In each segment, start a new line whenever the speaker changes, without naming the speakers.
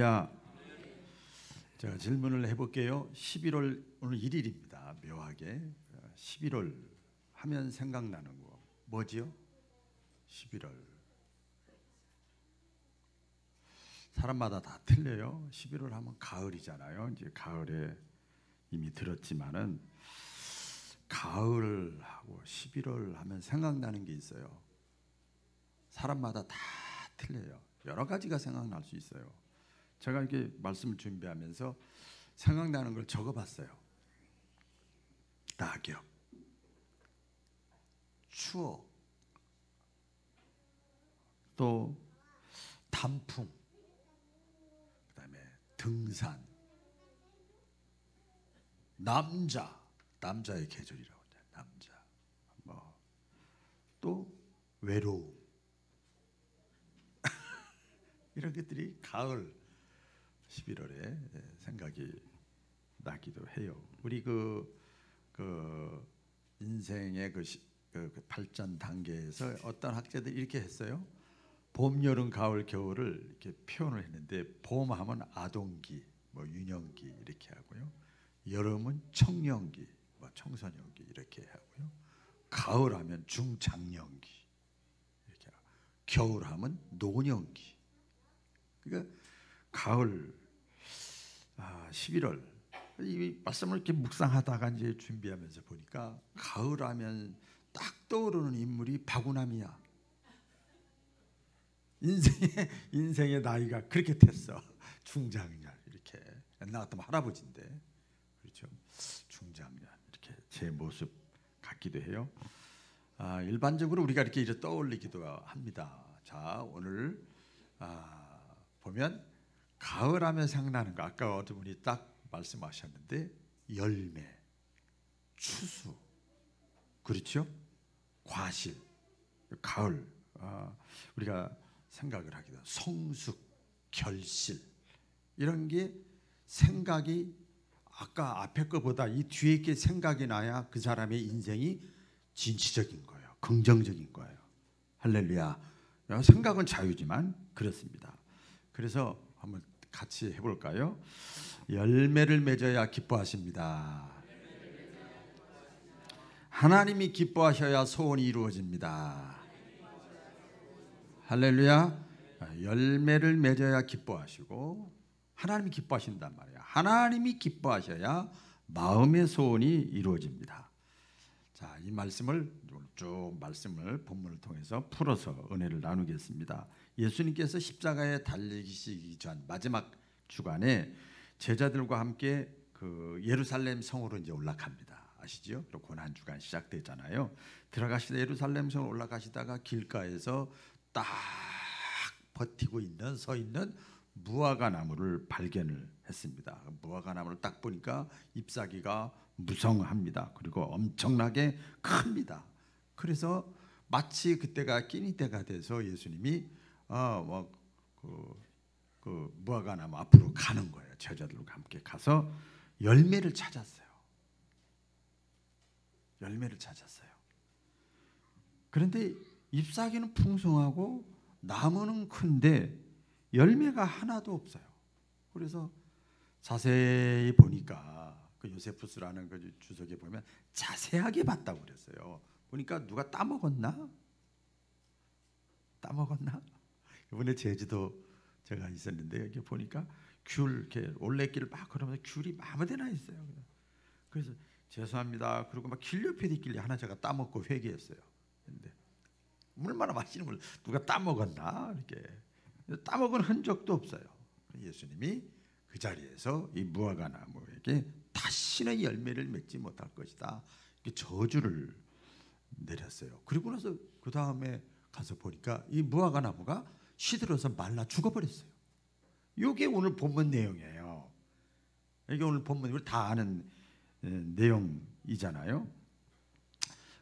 야, 제가 질문을 해볼게요. 11월 오늘 1일입니다. 묘하게 11월 하면 생각나는 거 뭐지요? 11월 사람마다 다 틀려요. 11월 하면 가을이잖아요. 이제 가을에 이미 들었지만은 가을하고 11월 하면 생각나는 게 있어요. 사람마다 다 틀려요. 여러 가지가 생각날 수 있어요. 제가 이렇게 말씀을 준비하면서 생각나는 걸 적어봤어요. 낙엽, 추억, 또 단풍, 그다음에 등산, 남자의 계절이라고 해요. 남자, 또 외로움 이런 것들이 가을 11월에 생각이 나기도 해요. 우리 인생의 그 발전 단계에서 어떤 학자들이 이렇게 했어요. 봄, 여름, 가을, 겨울을 이렇게 표현을 했는데 봄하면 아동기, 유년기 이렇게 하고요. 여름은 청년기, 청소년기 이렇게 하고요. 가을하면 중장년기 이렇게 하고, 겨울하면 노년기. 그러니까 가을 11월 이 말씀을 이렇게 묵상하다가 이제 준비하면서 보니까 가을하면 딱 떠오르는 인물이 바구남이야. 인생의 나이가 그렇게 됐어. 중장년 이렇게 옛날 같으면 할아버지인데 그렇죠. 중장년 이렇게 제 모습 같기도 해요. 일반적으로 우리가 이렇게 떠올리기도 합니다. 자, 오늘 보면 가을하면 생각나는 거 아까 어떤 분이 딱 말씀하셨는데 열매, 추수, 그렇죠? 과실, 가을 우리가 생각을 하기도 성숙, 결실 이런 게 생각이 아까 앞에 거보다 이 뒤에 게 생각이 나야 그 사람의 인생이 진취적인 거예요. 긍정적인 거예요. 할렐루야. 생각은 자유지만 그렇습니다. 그래서 한번 같이 해볼까요? 열매를 맺어야 기뻐하십니다. 하나님이 기뻐하셔야 소원이 이루어집니다. 할렐루야. 열매를 맺어야 기뻐하시고 하나님이 기뻐하신단 말이에요. 하나님이 기뻐하셔야 마음의 소원이 이루어집니다. 자, 이 말씀을 쭉 본문을 통해서 풀어서 은혜를 나누겠습니다. 예수님께서 십자가에 달리시기 전 마지막 주간에 제자들과 함께 그 예루살렘 성으로 이제 올라갑니다. 아시죠? 또 고난 주간 시작되잖아요. 들어가시다 예루살렘 성으로 올라가시다가 길가에서 딱 버티고 서 있는 무화과 나무를 발견을 했습니다. 무화과 나무를 딱 보니까 잎사귀가 무성합니다. 그리고 엄청나게 큽니다. 그래서 마치 그때가 끼니 때가 돼서 예수님이 그 무화과 나무 앞으로 가는 거예요. 제자들과 함께 가서 열매를 찾았어요. 그런데 잎사귀는 풍성하고 나무는 큰데 열매가 하나도 없어요. 그래서 자세히 보니까 그 요세푸스라는 그 주석에 보면 자세하게 봤다고 그랬어요. 보니까 누가 따먹었나? 이번에 제주도 제가 있었는데 여기 보니까 귤 이렇게 올레길을 막 걸으면서 귤이 아무데나 있어요. 그래서 죄송합니다. 그리고 막 길 옆에 있길래 하나 제가 따먹고 회개했어요. 근데 얼마나 맛있는 걸 누가 따먹었나 이렇게 따먹은 흔적도 없어요. 예수님이 그 자리에서 이 무화과 나무에게 다시는 열매를 맺지 못할 것이다. 이렇게 저주를 내렸어요. 그리고 나서 그 다음에 가서 보니까 이 무화과 나무가 시들어서 말라 죽어버렸어요. 이게 오늘 본문 내용이에요. 이게 오늘 본문 우리 다 아는 내용이잖아요.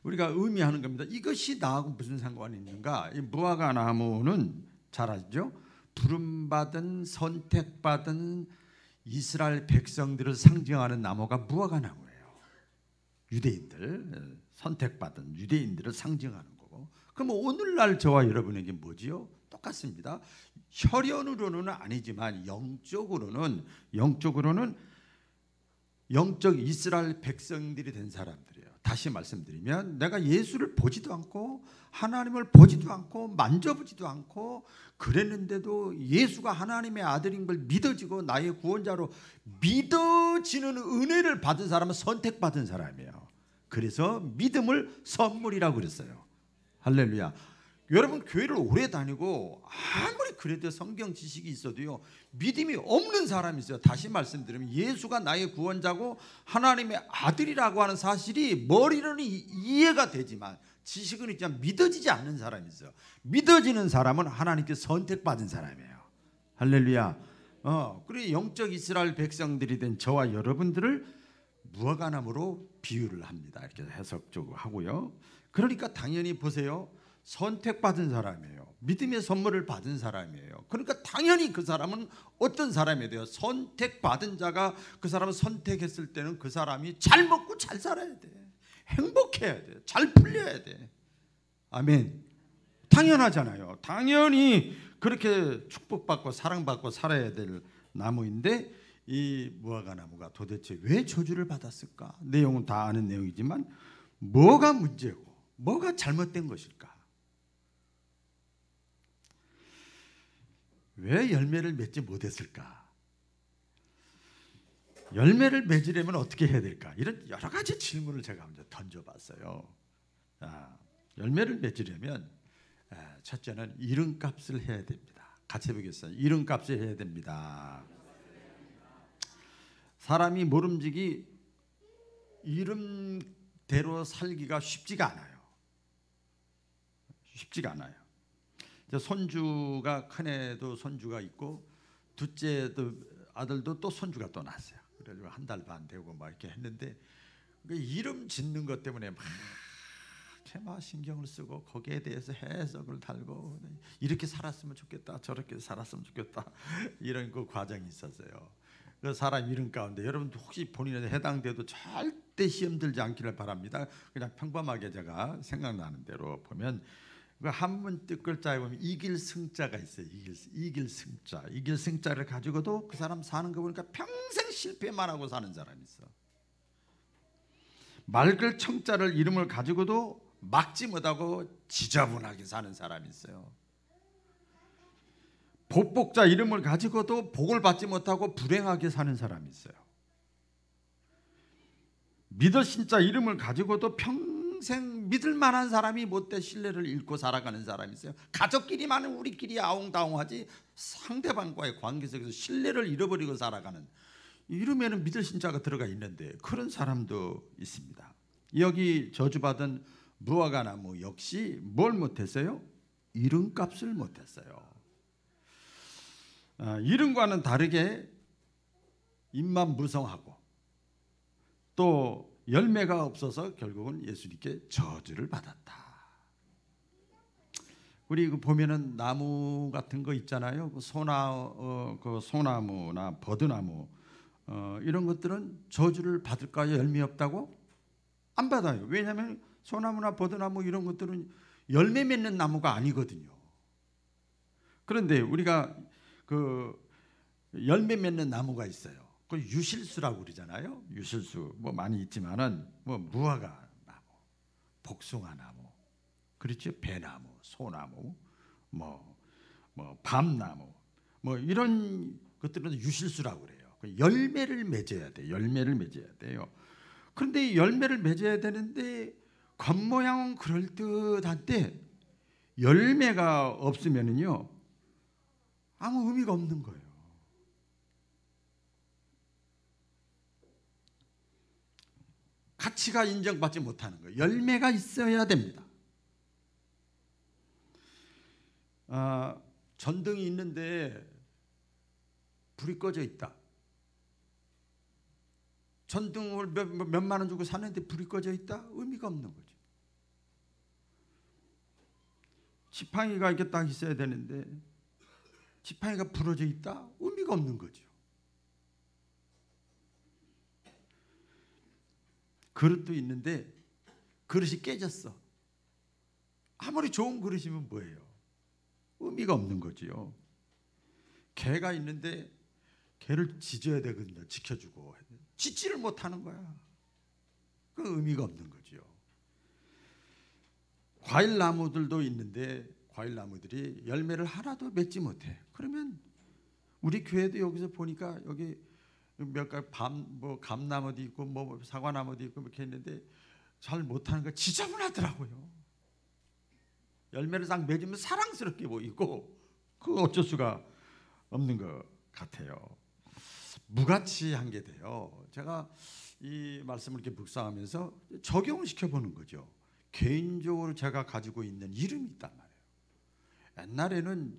우리가 의미하는 겁니다. 이것이 나하고 무슨 상관이 있는가? 이 무화과 나무는 잘 아시죠? 부름받은 선택받은 이스라엘 백성들을 상징하는 나무가 무화과 나무예요. 유대인들 선택받은 유대인들을 상징하는 거고. 그럼 오늘날 저와 여러분에게 뭐지요? 똑같습니다. 혈연으로는 아니지만 영적으로는 영적 이스라엘 백성들이 된 사람들이에요. 다시 말씀드리면 내가 예수를 보지도 않고 하나님을 보지도 않고 만져보지도 않고 그랬는데도 예수가 하나님의 아들인 걸 믿어지고 나의 구원자로 믿어지는 은혜를 받은 사람은 선택받은 사람이에요. 그래서 믿음을 선물이라고 그랬어요. 할렐루야. 여러분 교회를 오래 다니고 아무리 그래도 성경 지식이 있어도요 믿음이 없는 사람이 있어요. 다시 말씀드리면 예수가 나의 구원자고 하나님의 아들이라고 하는 사실이 머리로는 이해가 되지만 지식은 있지만 믿어지지 않는 사람이 있어요. 믿어지는 사람은 하나님께 선택받은 사람이에요. 할렐루야. 그리고 영적 이스라엘 백성들이 된 저와 여러분들을 무화과나무로 비유를 합니다. 이렇게 해석적으로 하고요. 그러니까 당연히 보세요. 선택받은 사람이에요. 믿음의 선물을 받은 사람이에요. 그러니까 당연히 그 사람은 어떤 사람이 돼요? 선택받은 자가 그 사람을 선택했을 때는 그 사람이 잘 먹고 잘 살아야 돼. 행복해야 돼. 잘 풀려야 돼. 아멘. 당연하잖아요. 당연히 그렇게 축복받고 사랑받고 살아야 될 나무인데 이 무화과 나무가 도대체 왜 저주를 받았을까? 내용은 다 아는 내용이지만 뭐가 문제고 뭐가 잘못된 것일까? 왜 열매를 맺지 못했을까? 열매를 맺으려면 어떻게 해야 될까? 이런 여러 가지 질문을 제가 먼저 던져봤어요. 열매를 맺으려면 첫째는 이름값을 해야 됩니다. 같이 해보겠어요. 이름값을 해야 됩니다. 사람이 모름지기 이름대로 살기가 쉽지가 않아요. 쉽지가 않아요. 손주가 큰애도 손주가 있고 둘째도 아들도 또 손주가 또 났어요. 그래가지고 한 달 반 되고 막 이렇게 했는데 이름 짓는 것 때문에 막 신경을 쓰고 거기에 대해서 해석을 달고 이렇게 살았으면 좋겠다 저렇게 살았으면 좋겠다 이런 그 과정이 있었어요. 그 사람 이름 가운데 여러분도 혹시 본인에 해당돼도 절대 시험 들지 않기를 바랍니다. 그냥 평범하게 제가 생각나는 대로 보면 한문 뜻글자에 보면 이길 승자가 있어요. 이길 승자. 이길 승자를 가지고도 그 사람 사는 거 보니까 평생 실패만 하고 사는 사람이 있어. 맑을 청자를 이름을 가지고도 막지 못하고 지저분하게 사는 사람이 있어요. 복복자 이름을 가지고도 복을 받지 못하고 불행하게 사는 사람이 있어요. 믿을 신자 이름을 가지고도 평생 믿을 만한 사람이 못돼 신뢰를 잃고 살아가는 사람이 있어요. 가족끼리만은 우리끼리 아웅다웅하지 상대방과의 관계 속에서 신뢰를 잃어버리고 살아가는 이름에는 믿을 신자가 들어가 있는데 그런 사람도 있습니다. 여기 저주받은 무화과 나무 역시 뭘 못했어요? 이름값을 못했어요. 이름과는 다르게 입만 무성하고 또 열매가 없어서 결국은 예수님께 저주를 받았다. 우리 보면은 나무 같은 거 있잖아요. 그 소나무나 버드나무 이런 것들은 저주를 받을까요? 열매 없다고? 안 받아요. 왜냐하면 소나무나 버드나무 이런 것들은 열매 맺는 나무가 아니거든요. 그런데 우리가 그 열매 맺는 나무가 있어요. 그 유실수라고 그러잖아요. 유실수 뭐 많이 있지만은 뭐 무화과 나무, 복숭아 나무, 그렇죠. 배나무, 소나무, 뭐 밤나무, 뭐 이런 것들은 유실수라고 그래요. 열매를 맺어야 돼. 열매를 맺어야 돼요. 그런데 열매를 맺어야 되는데 겉모양은 그럴듯한데 열매가 없으면은요 아무 의미가 없는 거예요. 가치가 인정받지 못하는 거예요. 열매가 있어야 됩니다. 전등이 있는데 불이 꺼져 있다. 전등을 몇만 원 주고 샀는데 불이 꺼져 있다? 의미가 없는 거죠. 지팡이가 이렇게 딱 있어야 되는데 지팡이가 부러져 있다? 의미가 없는 거죠. 그릇도 있는데 그릇이 깨졌어. 아무리 좋은 그릇이면 뭐예요? 의미가 없는 거지요. 개가 있는데 개를 짖어야 되거든요. 지켜주고. 짖지를 못하는 거야. 그 의미가 없는 거죠. 과일 나무들도 있는데 과일 나무들이 열매를 하나도 맺지 못해. 그러면 우리 교회도 여기서 보니까 여기 몇 가지 뭐 감나무도 있고 뭐 사과나무도 있고 이렇게 있는데 잘 못하는 거 지저분하더라고요. 열매를 딱 맺으면 사랑스럽게 보이고 그거 어쩔 수가 없는 것 같아요. 무가치한 게 돼요. 제가 이 말씀을 이렇게 묵상하면서 적용을 시켜보는 거죠. 개인적으로 제가 가지고 있는 이름이 있단 말이에요. 옛날에는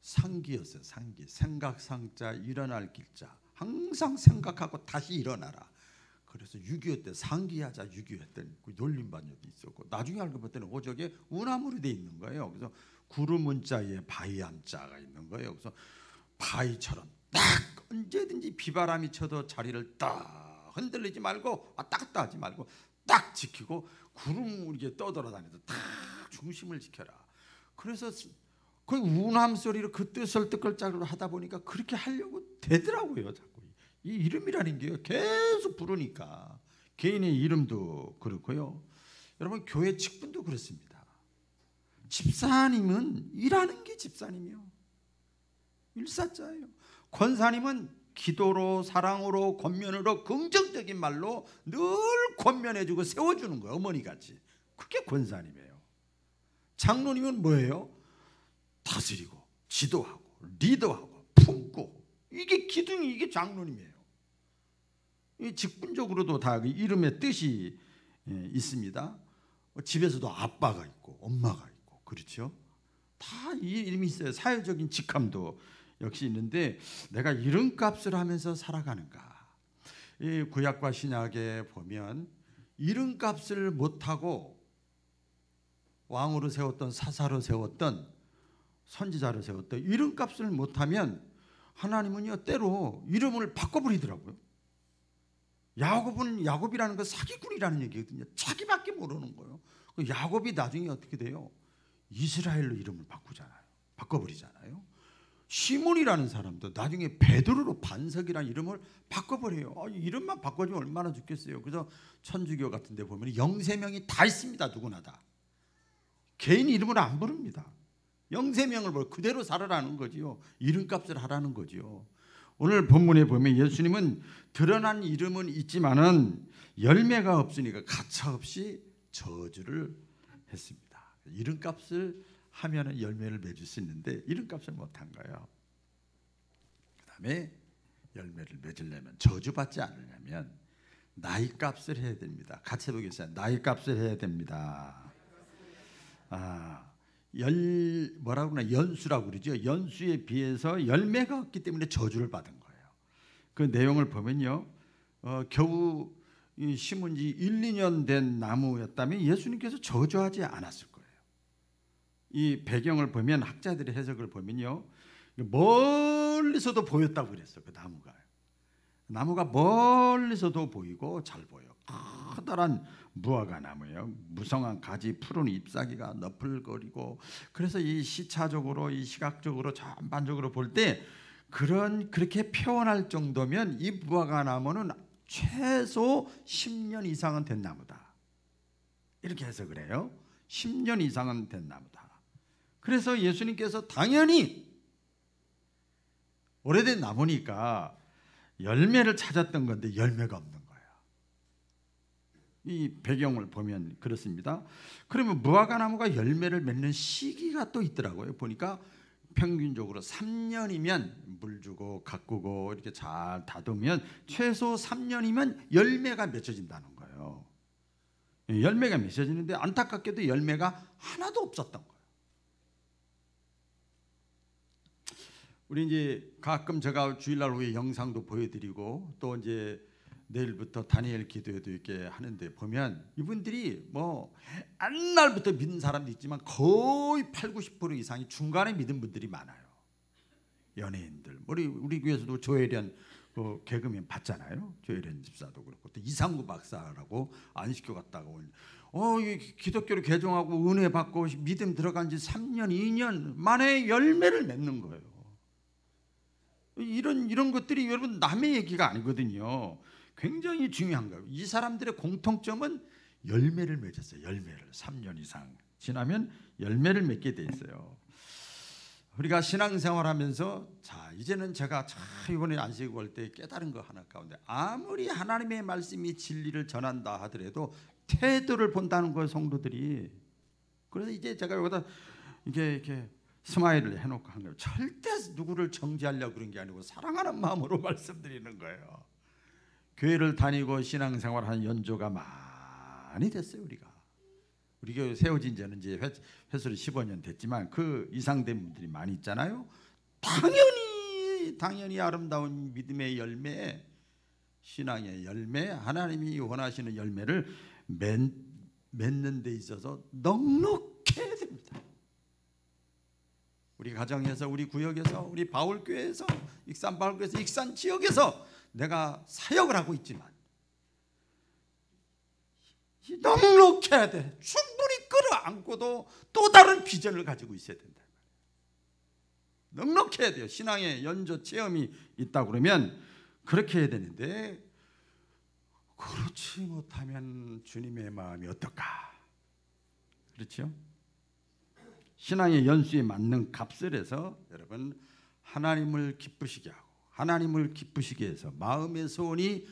상기였어요. 상기. 생각상자 일어날 길자. 항상 생각하고 다시 일어나라. 그래서 6.25 때 상기하자 6.25 했더니 그 놀림반열도 있었고 나중에 알고 봤더니 오적에 운암으로 돼 있는 거예요. 그래서 구름 문자에 바위 암자가 있는 거예요. 그래서 바위처럼 딱 언제든지 비바람이 쳐도 자리를 딱 흔들리지 말고 왔다 갔다 하지 말고 딱 지키고 구름 이렇게 떠돌아다녀도 딱 중심을 지켜라. 그래서 그 운함 소리로 그 뜻을 뜻글자로 하다 보니까 그렇게 하려고 되더라고요. 자꾸 이 이름이라는 게 계속 부르니까 개인의 이름도 그렇고요. 여러분 교회 직분도 그렇습니다. 집사님은 일하는 게 집사님이요. 일사자예요. 권사님은 기도로 사랑으로 권면으로 긍정적인 말로 늘 권면해주고 세워주는 거예요. 어머니같이. 그게 권사님이에요. 장로님은 뭐예요? 다스리고 지도하고 리더하고 품고 이게 기둥이 이게 장로님이에요. 이 직분적으로도 다 이름의 뜻이 있습니다. 집에서도 아빠가 있고 엄마가 있고 그렇죠. 다 이 이름이 있어요. 사회적인 직함도 역시 있는데 내가 이름값을 하면서 살아가는가. 이 구약과 신약에 보면 이름값을 못하고 왕으로 세웠던 사사로 세웠던 선지자로 세웠던 이름값을 못하면 하나님은요 때로 이름을 바꿔버리더라고요. 야곱은 야곱이라는 건 사기꾼이라는 얘기거든요. 자기밖에 모르는 거예요. 야곱이 나중에 어떻게 돼요? 이스라엘로 이름을 바꿔버리잖아요. 시몬이라는 사람도 나중에 베드로로 반석이라는 이름을 바꿔버려요. 이름만 바꿔주면 얼마나 좋겠어요. 그래서 천주교 같은 데 보면 영세명이 다 있습니다. 누구나 다. 개인 이름을 안 부릅니다. 영세명을 그대로 살아라는 거지요. 이름값을 하라는 거지요. 오늘 본문에 보면 예수님은 드러난 이름은 있지만은 열매가 없으니까 가차없이 저주를 했습니다. 이름값을 하면은 열매를 맺을 수 있는데 이름값을 못한 거예요. 그다음에 열매를 맺으려면 저주받지 않으려면 나이값을 해야 됩니다. 같이 해보겠습니다. 나이값을 해야 됩니다. 뭐라고 그러나 연수라고 그러죠. 연수에 비해서 열매가 없기 때문에 저주를 받은 거예요. 그 내용을 보면요, 겨우 심은 지 1, 2년 된 나무였다면 예수님께서 저주하지 않았을 거예요. 이 배경을 보면 학자들의 해석을 보면요, 멀리서도 보였다고 그랬어요. 그 나무가 멀리서도 보이고 잘 보여. 커다란 무화과 나무예요. 무성한 가지, 푸른 잎사귀가 너풀거리고, 그래서 이 시차적으로, 이 시각적으로 전반적으로 볼 때 그렇게 표현할 정도면 이 무화과 나무는 최소 10년 이상은 된 나무다. 이렇게 해석을 해요. 10년 이상은 된 나무다. 그래서 예수님께서 당연히 오래된 나무니까 열매를 찾았던 건데 열매가 없는 거예요. 이 배경을 보면 그렇습니다. 그러면 무화과 나무가 열매를 맺는 시기가 또 있더라고요. 보니까 평균적으로 3년이면 물 주고 가꾸고 이렇게 잘 다듬으면 최소 3년이면 열매가 맺혀진다는 거예요. 열매가 맺혀지는데 안타깝게도 열매가 하나도 없었던 거예요. 우리 이제 가끔 제가 주일날 후에 영상도 보여드리고 또 이제 내일부터 다니엘 기도회도 이렇게 하는데 보면 이분들이 뭐 옛날부터 믿는 사람도 있지만 거의 8, 90% 이상이 중간에 믿은 분들이 많아요. 연예인들. 우리 교회에서도 조혜련 개그맨 봤잖아요. 조혜련 집사도 그렇고 또 이상구 박사라고 안식교 갔다가 온. 기독교로 개종하고 은혜 받고 믿음 들어간 지 3년, 2년 만에 열매를 맺는 거예요. 이런 것들이 여러분 남의 얘기가 아니거든요. 굉장히 중요한 거예요. 이 사람들의 공통점은 열매를 맺었어요. 열매를 3년 이상 지나면 열매를 맺게 돼 있어요. 우리가 신앙생활하면서 자 이제는 제가 참 이번에 안식 올 때 깨달은 거 하나 가운데 아무리 하나님의 말씀이 진리를 전한다 하더라도 태도를 본다는 거예요, 성도들이. 그래서 이제 제가 여기다 이렇게 스마일을 해놓고 한 거예요. 절대 누구를 정죄하려고 그런 게 아니고 사랑하는 마음으로 말씀드리는 거예요. 교회를 다니고 신앙생활하는 연조가 많이 됐어요. 우리 교회 세워진 지는 이제 횟수로 15년 됐지만 그 이상 된 분들이 많이 있잖아요. 당연히 아름다운 믿음의 열매, 신앙의 열매, 하나님이 원하시는 열매를 맺는 데 있어서 넉넉해야 됩니다. 우리 가정에서, 우리 구역에서, 우리 바울교회에서, 익산 바울교회에서, 익산 지역에서 내가 사역을 하고 있지만 넉넉해야 돼. 충분히 끌어안고도 또 다른 비전을 가지고 있어야 된다. 넉넉해야 돼요. 신앙의 연조 체험이 있다 그러면 그렇게 해야 되는데 그렇지 못하면 주님의 마음이 어떨까? 그렇죠? 신앙의 연수에 맞는 값을 해서 여러분 하나님을 기쁘시게 하고 하나님을 기쁘시게 해서 마음의 소원이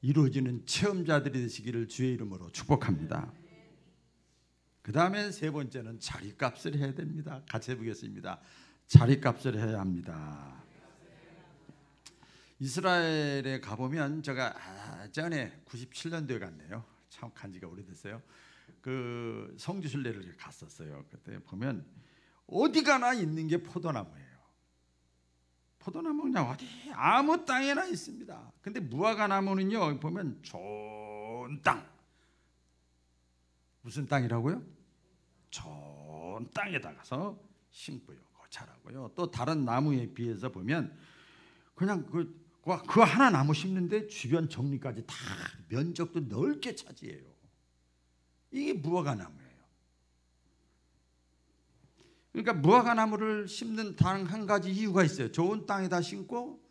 이루어지는 체험자들이 되시기를 주의 이름으로 축복합니다. 그 다음에 세 번째는 자리값을 해야 됩니다. 같이 해보겠습니다. 자리값을 해야 합니다. 이스라엘에 가보면 제가 전에 97년도에 갔네요. 참 간지가 오래됐어요. 그 성지순례를 갔었어요. 그때 보면 어디 가나 있는 게 포도나무예요. 포도나무 그냥 어디 아무 땅에나 있습니다. 근데 무화과나무는요 보면 좋은 땅. 무슨 땅이라고요? 좋은 땅에다가서 심고요, 자라고요. 또 다른 나무에 비해서 보면 그냥 그 하나 나무 심는데 주변 정리까지 다 면적도 넓게 차지해요. 이게 무화과나무예요. 그러니까 무화과나무를 심는 단 한 가지 이유가 있어요. 좋은 땅에다 심고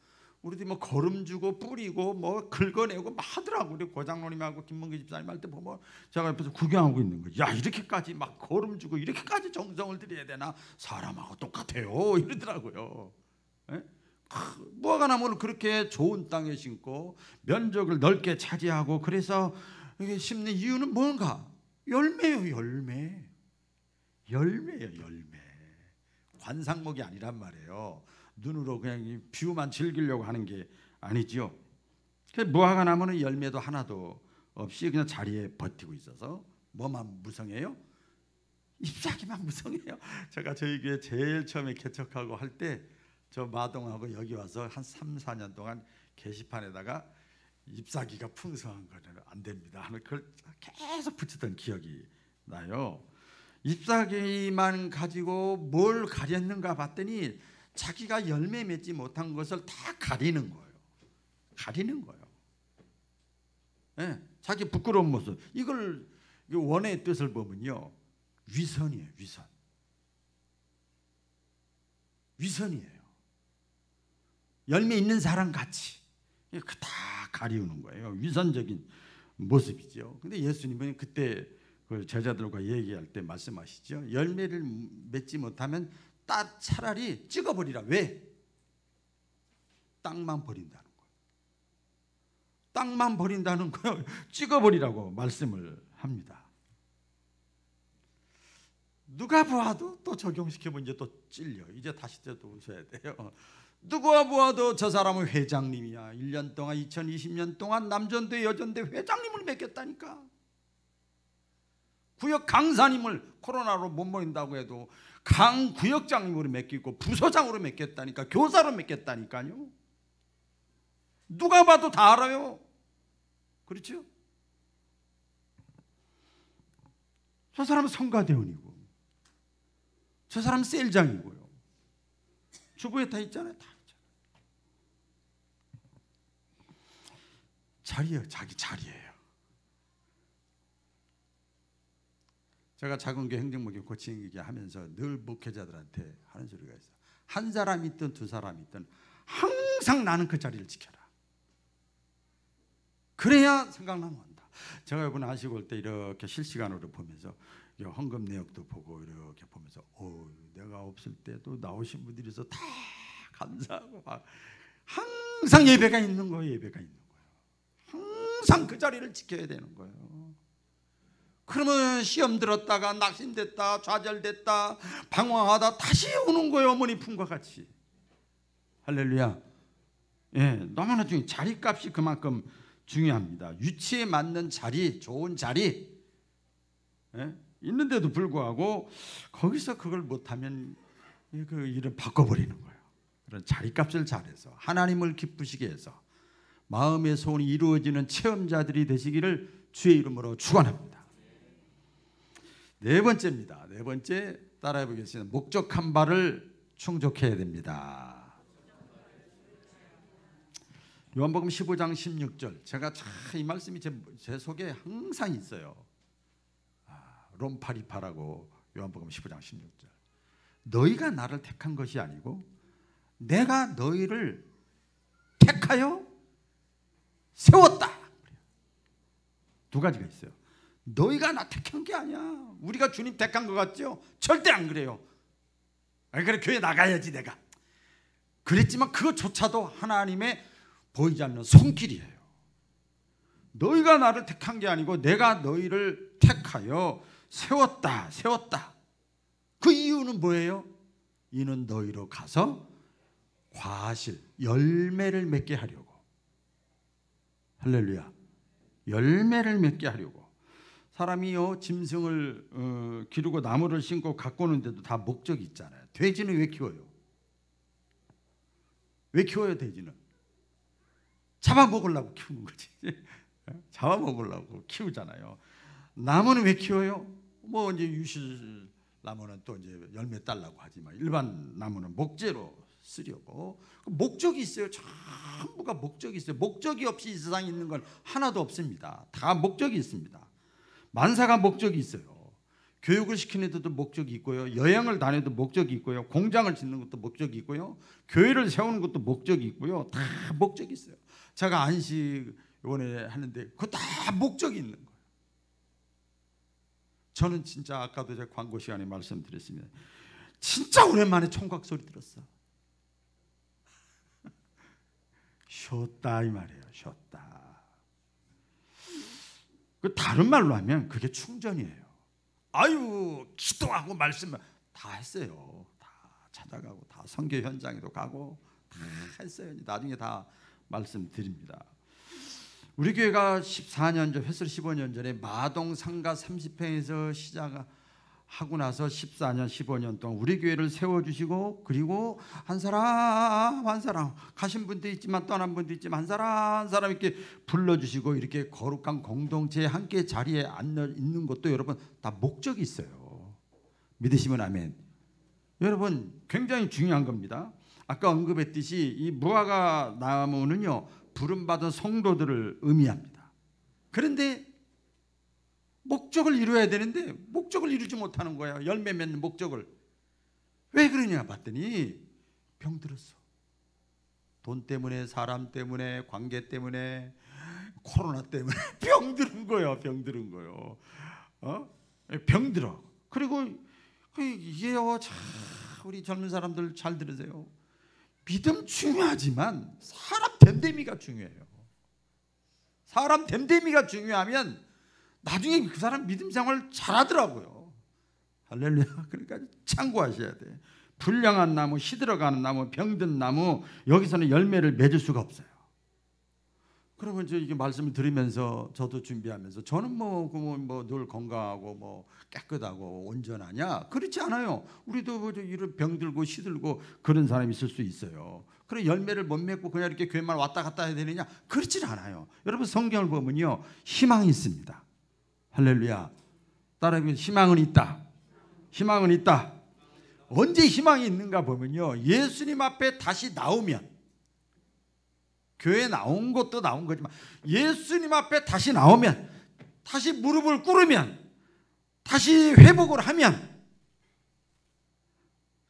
우리들이 뭐 거름 주고 뿌리고 뭐 긁어내고 막 하더라고. 우리 고장로님하고 김문기 집사님 할 때 보면 제가 옆에서 구경하고 있는 거예요. 야 이렇게까지 막 거름 주고 이렇게까지 정성을 들여야 되나? 사람하고 똑같아요 이러더라고요. 예? 무화과나무를 그렇게 좋은 땅에 심고 면적을 넓게 차지하고 그래서 이게 심는 이유는 뭔가? 열매예요. 열매. 관상목이 아니란 말이에요. 눈으로 그냥 뷰만 즐기려고 하는 게 아니죠. 무화과나무는 열매도 하나도 없이 그냥 자리에 버티고 있어서 뭐만 무성해요? 잎사귀만 무성해요. 제가 저희 교회 제일 처음에 개척하고 할 때 저 마동하고 여기 와서 한 3, 4년 동안 게시판에다가 잎사귀가 풍성한 거는 안 됩니다. 그걸 계속 붙이던 기억이 나요. 잎사귀만 가지고 뭘 가렸는가 봤더니 자기가 열매 맺지 못한 것을 다 가리는 거예요. 네, 자기 부끄러운 모습. 이걸 원의 뜻을 보면요, 위선이에요. 위선이에요. 열매 있는 사람 같이 다 가리우는 거예요. 위선적인 모습이죠. 근데 예수님은 그때 그 제자들과 얘기할 때 말씀하시죠. 열매를 맺지 못하면 차라리 찍어버리라. 왜? 땅만 버린다는 거예요. 땅만 버린다는 거예요. 찍어버리라고 말씀을 합니다. 누가 보아도 또 적용시켜보면 이제 또 찔려. 이제 다시 또 오셔야 돼요. 누가 보아도 저 사람은 회장님이야. 1년 동안 2020년 동안 남전대 여전대 회장님을 맡겼다니까. 구역 강사님을 코로나로 못 모인다고 해도 강 구역장님으로 맡기고 부서장으로 맡겼다니까. 교사로 맡겼다니까요. 누가 봐도 다 알아요. 그렇죠? 저 사람은 성가대원이고 저 사람은 셀장이고요. 주부에 다 있잖아요. 다 있잖아요. 자리예요. 자기 자리예요. 제가 작은 교회 행정목욕 고치기 하면서 늘 목회자들한테 하는 소리가 있어요. 한 사람이 있든 두 사람이 있든 항상 나는 그 자리를 지켜라. 그래야 생각나면 한다. 제가 이번에 안식 올 때 이렇게 실시간으로 보면서 헌금 내역도 보고 이렇게 보면서 내가 없을 때도 나오신 분들이서 다 감사하고 막 항상 예배가 있는 거예요. 예배가 있는 거예요. 항상 그 자리를 지켜야 되는 거예요. 그러면 시험 들었다가 낙심됐다, 좌절됐다, 방황하다 다시 오는 거예요. 어머니 품과 같이. 할렐루야. 예, 너무나 중요해요. 자리값이 그만큼 중요합니다. 위치에 맞는 자리, 좋은 자리, 예? 있는데도 불구하고 거기서 그걸 못하면 그 일을 바꿔버리는 거예요. 그런 자리값을 잘해서 하나님을 기쁘시게 해서 마음의 소원이 이루어지는 체험자들이 되시기를 주의 이름으로 축원합니다. 네 번째입니다. 네 번째 따라해 보겠습니다. 목적한 바를 충족해야 됩니다. 요한복음 15장 16절. 제가 참 이 말씀이 제 속에 항상 있어요. 롬파리파라고 요한복음 15장 16절. 너희가 나를 택한 것이 아니고 내가 너희를 택하여 세웠다. 두 가지가 있어요. 너희가 나 택한 게 아니야. 우리가 주님 택한 것 같죠? 절대 안 그래요. 그래 교회 나가야지 내가. 그랬지만 그것조차도 하나님의 보이지 않는 손길이에요. 너희가 나를 택한 게 아니고 내가 너희를 택하여 세웠다. 세웠다. 그 이유는 뭐예요? 이는 너희로 가서 과실, 열매를 맺게 하려고. 할렐루야. 열매를 맺게 하려고. 사람이요 짐승을 기르고 나무를 심고 가꾸는데도 다 목적이 있잖아요. 돼지는 왜 키워요? 왜 키워요? 돼지는 잡아먹으려고 키우는 거지. 잡아먹으려고 키우잖아요. 나무는 왜 키워요? 뭐 이제 유실 나무는 또 이제 열매 딸라고 하지만 일반 나무는 목재로 쓰려고 목적이 있어요. 전부가 목적이 있어요. 목적이 없이 이 세상에 있는 건 하나도 없습니다. 다 목적이 있습니다. 만사가 목적이 있어요. 교육을 시키는 데도 목적이 있고요. 여행을 다녀도 목적이 있고요. 공장을 짓는 것도 목적이 있고요. 교회를 세우는 것도 목적이 있고요. 다 목적이 있어요. 제가 안식 이번에 하는데 그거 다 목적이 있는 거예요. 저는 진짜 아까도 제가 광고 시간에 말씀드렸습니다. 진짜 오랜만에 총각 소리 들었어. 쉬었다 이 말이에요. 쉬었다. 그 다른 말로 하면 그게 충전이에요. 아유 기도하고 말씀 다 했어요. 다 찾아가고 다 선교 현장에도 가고 다 했어요. 나중에 다 말씀드립니다. 우리 교회가 14년 전, 횟수로 15년 전에 마동 상가 30평에서 시작하고 나서 14년, 15년 동안 우리 교회를 세워주시고 그리고 한 사람 한 사람 가신 분도 있지만 떠난 분도 있지만 한 사람 이렇게 불러주시고 이렇게 거룩한 공동체에 함께 자리에 앉아 있는 것도 여러분 다 목적이 있어요. 믿으시면 아멘. 여러분 굉장히 중요한 겁니다. 아까 언급했듯이 이 무화과 나무는요 부름받은 성도들을 의미합니다. 그런데 목적을 이루어야 되는데 목적을 이루지 못하는 거야. 열매 맺는 목적을. 왜 그러냐 봤더니 병들었어. 돈 때문에, 사람 때문에, 관계 때문에, 코로나 때문에 병드는 거야. 병드는 거요. 병들어. 그리고 이게요 참 우리 젊은 사람들 잘 들으세요. 믿음 중요하지만 사람 됨됨이가 중요해요. 사람 됨됨이가 중요하면 나중에 그 사람 믿음 생활 잘하더라고요. 할렐루야. 그러니까 참고하셔야 돼. 불량한 나무, 시들어가는 나무, 병든 나무 여기서는 열매를 맺을 수가 없어요. 그러면 이제 이게 말씀을 들으면서 저도 준비하면서 저는 뭐 늘 건강하고 뭐 깨끗하고 온전하냐? 그렇지 않아요. 우리도 뭐 이런 병들고 시들고 그런 사람이 있을 수 있어요. 그래 열매를 못 맺고 그냥 이렇게 교회만 왔다 갔다 해야 되느냐? 그렇지 않아요. 여러분 성경을 보면요 희망이 있습니다. 할렐루야. 따라하면 희망은 있다. 희망은 있다. 언제 희망이 있는가 보면요 예수님 앞에 다시 나오면. 교회 나온 것도 나온 거지만 예수님 앞에 다시 나오면 다시 무릎을 꿇으면 다시 회복을 하면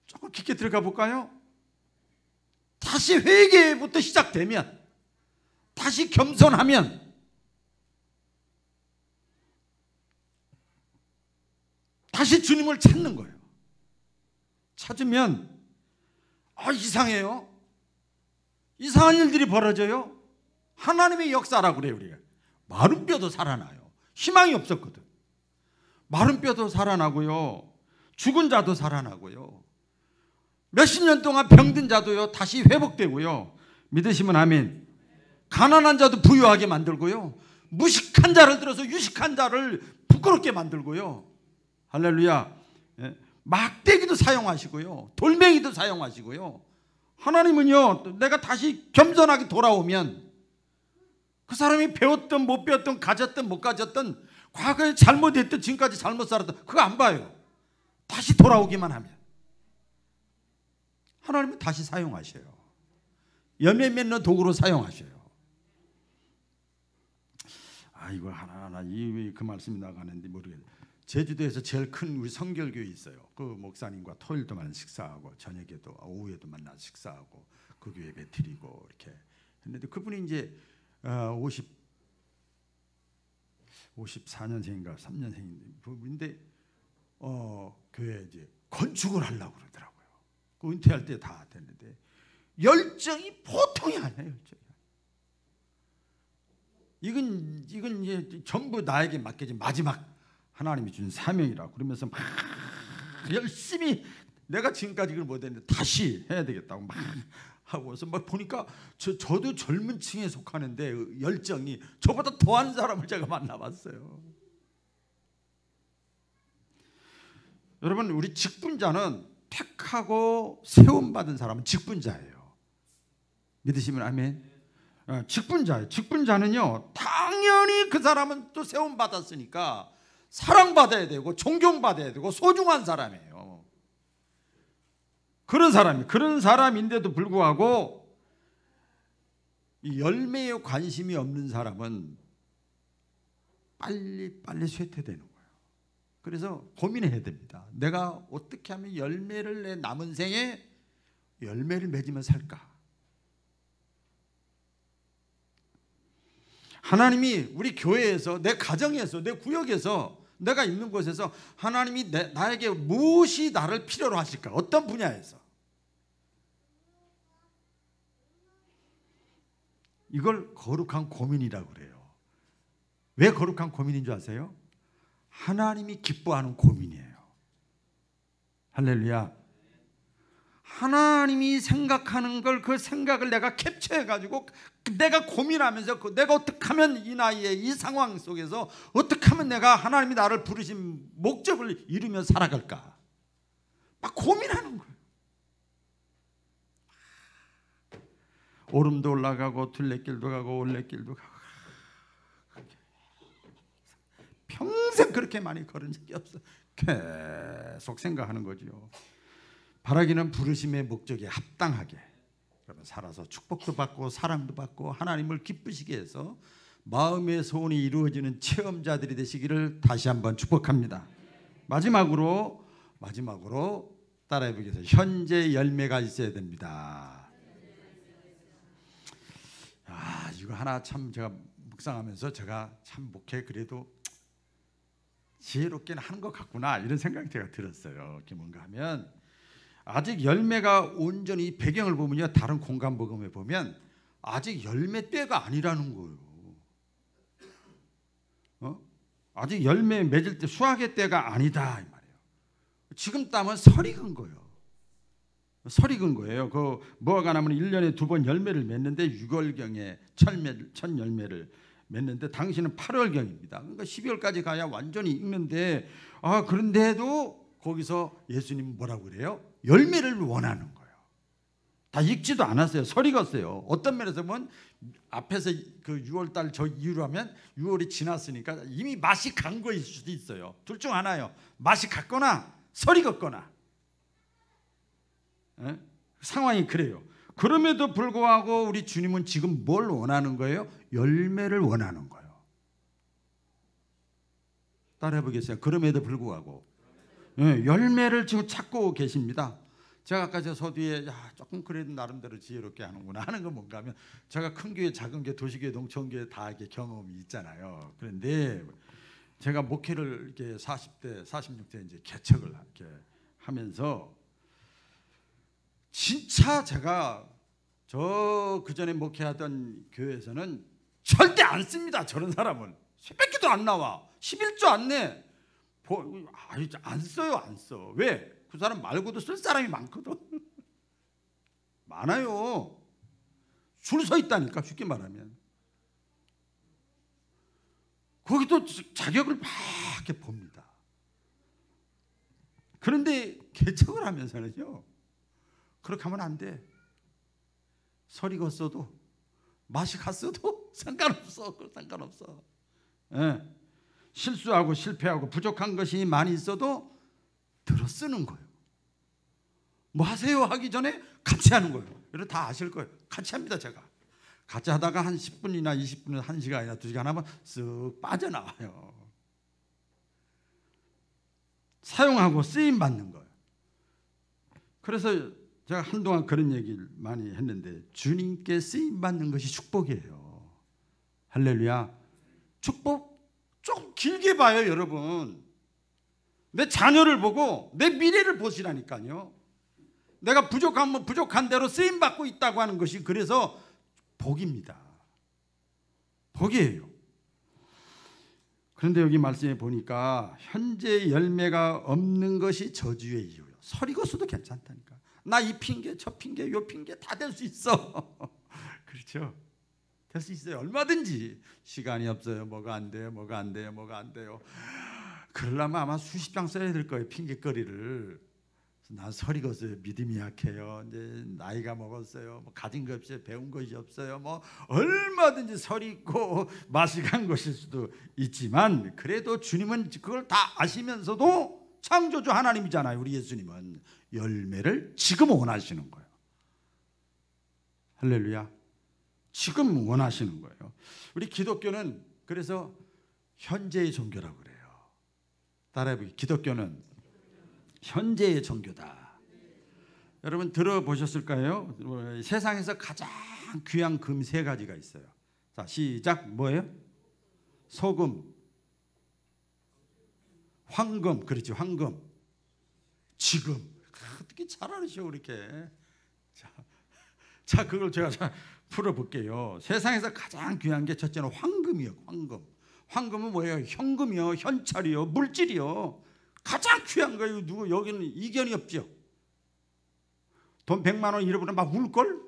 조금 깊게 들어가 볼까요? 다시 회개부터 시작되면, 다시 겸손하면, 다시 주님을 찾는 거예요. 찾으면 이상해요. 이상한 일들이 벌어져요. 하나님의 역사라고 그래요. 우리가 마른 뼈도 살아나요. 희망이 없었거든. 마른 뼈도 살아나고요, 죽은 자도 살아나고요, 몇십 년 동안 병든 자도요 다시 회복되고요. 믿으시면 아멘. 가난한 자도 부유하게 만들고요, 무식한 자를 들어서 유식한 자를 부끄럽게 만들고요. 할렐루야. 막대기도 사용하시고요, 돌멩이도 사용하시고요. 하나님은요, 내가 다시 겸손하게 돌아오면 그 사람이 배웠든 못 배웠든 가졌든 못 가졌든 과거에 잘못했든 지금까지 잘못 살았든 그거 안 봐요. 다시 돌아오기만 하면 하나님은 다시 사용하셔요. 열매 맺는 도구로 사용하셔요. 이거 하나하나 그 말씀이 나가는데 모르겠어요. 제주도에서 제일 큰 우리 성결교회 있어요. 그 목사님과 토요일도 만나 식사하고 저녁에도 오후에도 만나 식사하고 그 교회 예배 드리고 이렇게 했는데, 그분이 이제 54년생인가 3년생인데 교회 이제 건축을 하려고 그러더라고요. 그 은퇴할 때 다 됐는데 열정이 보통이 아니에요. 열정이. 이건 이제 전부 나에게 맡겨진 마지막 하나님이 준 사명이라 그러면서 막 열심히 내가 지금까지 이걸 못했는데 다시 해야 되겠다고 막 하고서 막 보니까 저도 젊은 층에 속하는데 열정이 저보다 더한 사람을 제가 만나봤어요. 여러분, 우리 직분자는 택하고 세움받은 사람은 직분자예요. 믿으시면 아멘. 직분자예요. 직분자는요, 당연히 그 사람은 또 세움받았으니까 사랑받아야 되고 존경받아야 되고 소중한 사람이에요. 그런 사람인데도 불구하고 이 열매에 관심이 없는 사람은 빨리 쇠퇴되는 거예요. 그래서 고민해야 됩니다. 내가 어떻게 하면 열매를 내 남은 생에 열매를 맺으며 살까? 하나님이 우리 교회에서, 내 가정에서, 내 구역에서, 내가 있는 곳에서 하나님이 나에게 무엇이 나를 필요로 하실까? 어떤 분야에서? 이걸 거룩한 고민이라고 그래요. 왜 거룩한 고민인 줄 아세요? 하나님이 기뻐하는 고민이에요. 할렐루야. 하나님이 생각하는 걸, 그 생각을 내가 캡처해가지고 내가 고민하면서 내가 어떻게 하면 이 나이에 이 상황 속에서 어떻게 하면 내가 하나님이 나를 부르신 목적을 이루며 살아갈까? 막 고민하는 거예요. 오름도 올라가고 둘레길도 가고 올레길도 가고 평생 그렇게 많이 걸은 적이 없어. 계속 생각하는 거죠. 바라기는 부르심의 목적에 합당하게 여러분 살아서 축복도 받고 사랑도 받고 하나님을 기쁘시게 해서 마음의 소원이 이루어지는 체험자들이 되시기를 다시 한번 축복합니다. 마지막으로 따라해 보겠습니다. 현재 열매가 있어야 됩니다. 이거 하나 참 제가 묵상하면서 제가 참 목회 그래도 지혜롭게는 하는 것 같구나 이런 생각이 제가 들었어요. 이게 뭔가 하면 아직 열매가 온전히 배경을 보면요, 다른 공간 복음에 보면 아직 열매 때가 아니라는 거예요. 아직 열매 맺을 때 수확의 때가 아니다 이 말이에요. 지금 따면 설이 근 거예요. 설이 근 거예요. 그 무화과 나무는 1년에 2번 열매를 맺는데 6월경에 첫 열매를 맺는데 당신은 8월경입니다. 그러니까 12월까지 가야 완전히 익는데 그런데도 거기서 예수님은 뭐라고 그래요? 열매를 원하는 거예요. 다 익지도 않았어요. 설이 익었어요. 어떤 면에서 보면 앞에서 그 6월달 저 이후로 하면 6월이 지났으니까 이미 맛이 간 거일 수도 있어요. 둘 중 하나예요. 맛이 갔거나 설이 익었거나. 상황이 그래요. 그럼에도 불구하고 우리 주님은 지금 뭘 원하는 거예요? 열매를 원하는 거예요. 따라해 보겠어요. 그럼에도 불구하고 열매를 지금 찾고 계십니다. 제가 아까 저 서두에 조금 그래도 나름대로 지혜롭게 하는구나 하는 건 뭔가 하면, 제가 큰 교회, 작은 교회, 도시교회, 농촌교회 다 이렇게 경험이 있잖아요. 그런데 제가 목회를 이렇게 40대, 46대 이제 개척을 이렇게 하면서 진짜 제가 저 그전에 목회하던 교회에서는 절대 안 씁니다. 저런 사람은 새벽기도 안 나와, 11조 안 내, 안 써요. 안 써. 왜? 그 사람 말고도 쓸 사람이 많거든. 많아요. 줄 서 있다니까, 쉽게 말하면. 거기도 자격을 막 이렇게 봅니다. 그런데 개척을 하면서는요, 그렇게 하면 안 돼. 설이 걷어도 맛이 갔어도 상관없어. 상관없어. 예. 실수하고 실패하고 부족한 것이 많이 있어도 들어 쓰는 거예요. 뭐 하세요 하기 전에 같이 하는 거예요. 이거 다 아실 거예요. 같이 합니다. 제가 같이 하다가 한 10분이나 20분이나 1시간이나 2시간 하면 쓱 빠져나와요. 사용하고 쓰임 받는 거예요. 그래서 제가 한동안 그런 얘기를 많이 했는데, 주님께 쓰임 받는 것이 축복이에요. 할렐루야. 축복 좀 길게 봐요, 여러분. 내 자녀를 보고 내 미래를 보시라니까요. 내가 부족하면 부족한 대로 쓰임 받고 있다고 하는 것이 그래서 복입니다. 복이에요. 그런데 여기 말씀에 보니까 현재 열매가 없는 것이 저주의 이유예요. 설이 걷어도 괜찮다니까. 나 이 핑계 저 핑계 요 핑계 다 될 수 있어. 그렇죠? 될 수 있어요. 얼마든지. 시간이 없어요. 뭐가 안 돼요. 뭐가 안 돼요. 뭐가 안 돼요. 그러려면 아마 수십 장 써야 될 거예요. 핑계거리를. 난 설이 걷어요. 믿음이 약해요. 이제 나이가 먹었어요. 뭐 가진 것 없어요. 배운 것이 없어요. 뭐 얼마든지 설이 있고 맛이 간 것일 수도 있지만, 그래도 주님은 그걸 다 아시면서도, 창조주 하나님이잖아요. 우리 예수님은 열매를 지금 원하시는 거예요. 할렐루야. 지금 원하시는 거예요. 우리 기독교는 그래서 현재의 종교라고 그래요. 따라해보기. 기독교는 현재의 종교다. 여러분 들어보셨을까요? 세상에서 가장 귀한 금 3가지가 있어요. 자, 시작. 뭐예요? 소금, 황금. 그렇지, 황금. 지금. 어떻게 잘 알으셔 그렇게. 자, 그걸 제가 풀어볼게요. 세상에서 가장 귀한 게 첫째는 황금이요. 황금. 황금은 뭐예요? 현금이요, 현찰이요, 물질이요. 가장 귀한 거예요. 누구 여기는 이견이 없죠. 돈 100만 원 잃어버리면 막 울걸?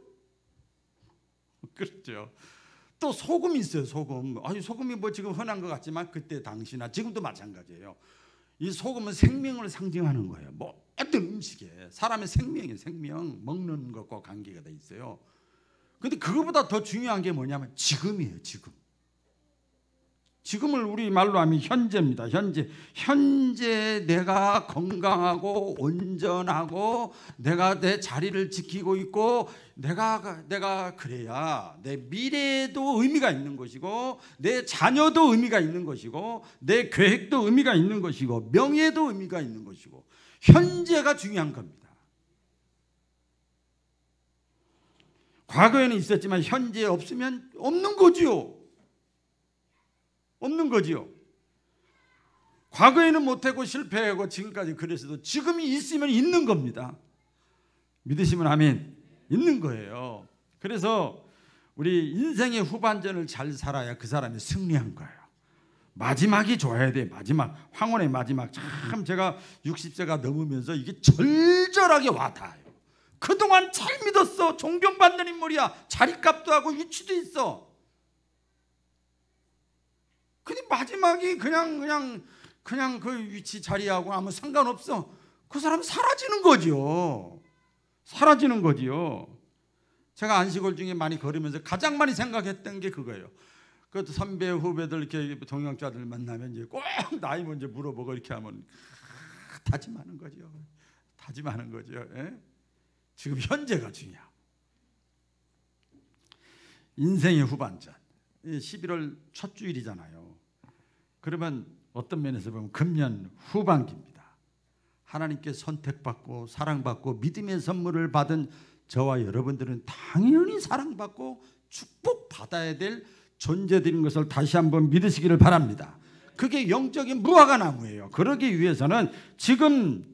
그렇죠. 또 소금이 있어요. 소금. 아니, 소금이 뭐 지금 흔한 것 같지만 그때 당시나 지금도 마찬가지예요. 이 소금은 생명을 상징하는 거예요. 뭐 어떤 음식에 사람의 생명이에요. 생명, 먹는 것과 관계가 돼 있어요. 근데 그거보다 더 중요한 게 뭐냐면 지금이에요. 지금을 우리 말로 하면 현재입니다. 현재 내가 건강하고 온전하고 내가 내 자리를 지키고 있고, 내가 그래야 내 미래도 의미가 있는 것이고, 내 자녀도 의미가 있는 것이고, 내 계획도 의미가 있는 것이고, 명예도 의미가 있는 것이고, 현재가 중요한 겁니다. 과거에는 있었지만 현재에 없으면 없는 거지요. 없는 거지요. 과거에는 못하고 실패하고 지금까지 그랬어도 지금이 있으면 있는 겁니다. 믿으시면 아멘. 있는 거예요. 그래서 우리 인생의 후반전을 잘 살아야 그 사람이 승리한 거예요. 마지막이 좋아야 돼. 마지막, 황혼의 마지막. 참 제가 60세가 넘으면서 이게 절절하게 와닿아요. 그동안 잘 믿었어. 존경받는 인물이야. 자리값도 하고 위치도 있어. 근데 마지막이 그냥 그 위치 자리하고 아무 상관없어. 그 사람은 사라지는 거죠. 사라지는 거지요. 제가 안식월 중에 많이 걸으면서 가장 많이 생각했던 게 그거예요. 그 선배 후배들 이렇게 동역자들 만나면 이제 꼭 나이 먼저 물어보고 이렇게 하면 다짐하는 거죠. 다짐하는 거죠. 예? 지금 현재가 중요해요. 인생의 후반전. 11월 첫 주일이잖아요. 그러면 어떤 면에서 보면 금년 후반기입니다. 하나님께 선택받고 사랑받고 믿음의 선물을 받은 저와 여러분들은 당연히 사랑받고 축복받아야 될 존재들인 것을 다시 한번 믿으시기를 바랍니다. 그게 영적인 무화과 나무예요. 그러기 위해서는 지금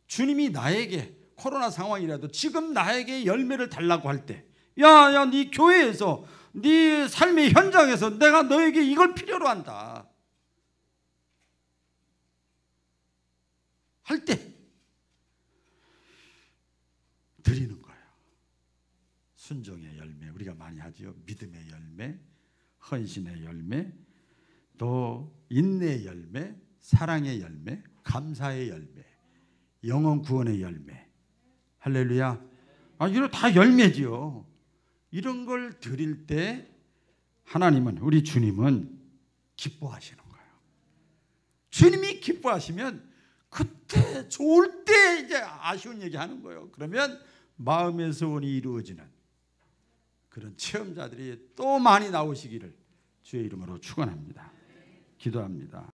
주님이 나에게 코로나 상황이라도 지금 나에게 열매를 달라고 할 때, 야, 네 교회에서 네 삶의 현장에서 내가 너에게 이걸 필요로 한다 할 때 드리는 거예요. 순종의 열매, 우리가 많이 하죠. 믿음의 열매, 헌신의 열매, 또 인내의 열매, 사랑의 열매, 감사의 열매, 영혼 구원의 열매. 할렐루야. 이거 다 열매지요. 이런 걸 드릴 때 하나님은, 우리 주님은 기뻐하시는 거예요. 주님이 기뻐하시면 그때 좋을 때 이제 아쉬운 얘기 하는 거예요. 그러면 마음의 소원이 이루어지는 그런 체험자들이 또 많이 나오시기를 주의 이름으로 축원합니다. 기도합니다.